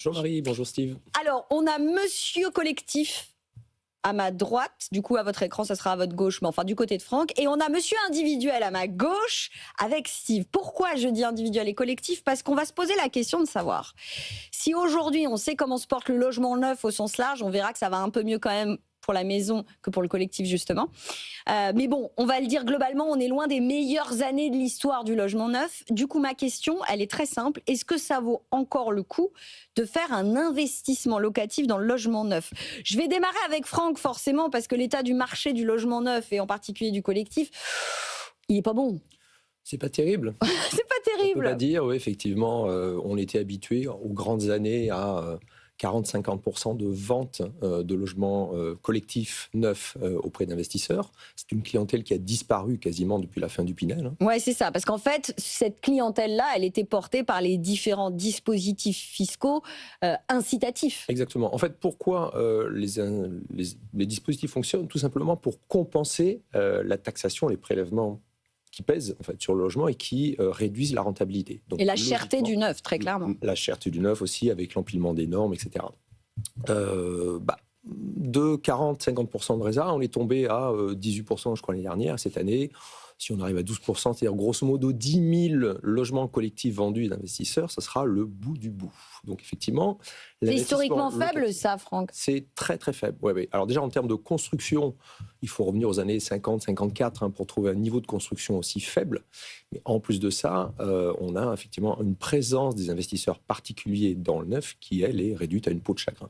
Jean-Marie, bonjour Steve. Alors, on a Monsieur Collectif à ma droite, du coup à votre écran ça sera à votre gauche, mais enfin du côté de Franck, et on a Monsieur Individuel à ma gauche avec Steve. Pourquoi je dis individuel et collectif? Parce qu'on va se poser la question de savoir si aujourd'hui on sait comment se porte le logement neuf au sens large, on verra que ça va un peu mieux quand même pour la maison que pour le collectif justement. Mais bon, on va le dire globalement, on est loin des meilleures années de l'histoire du logement neuf. Du coup, ma question, elle est très simple. Est-ce que ça vaut encore le coup de faire un investissement locatif dans le logement neuf? Je vais démarrer avec Franck, forcément, parce que l'état du marché du logement neuf, et en particulier du collectif, il n'est pas bon. C'est pas terrible. C'est pas On peut terrible. pas dire, oui, effectivement, on était habitué aux grandes années à 40-50% de ventes de logements collectifs neufs auprès d'investisseurs. C'est une clientèle qui a disparu quasiment depuis la fin du Pinel. Hein. Ouais, c'est ça. Parce qu'en fait, cette clientèle-là, elle était portée par les différents dispositifs fiscaux incitatifs. Exactement. En fait, pourquoi les dispositifs fonctionnent? Tout simplement pour compenser la taxation, les prélèvements qui pèsent en fait sur le logement et qui réduisent la rentabilité. Donc, Et la cherté du neuf, très clairement. La cherté du neuf aussi, avec l'empilement des normes, etc. De 40-50% de résa, on est tombé à 18%, je crois, l'année dernière. Cette année, si on arrive à 12%, c'est-à-dire grosso modo 10 000 logements collectifs vendus d'investisseurs, ça sera le bout du bout. Donc effectivement... C'est historiquement faible ça, Franck? C'est très très faible. Ouais. Alors déjà en termes de construction, il faut revenir aux années 50-54 pour trouver un niveau de construction aussi faible. Mais en plus de ça, on a effectivement une présence des investisseurs particuliers dans le neuf qui, elle, est réduite à une peau de chagrin.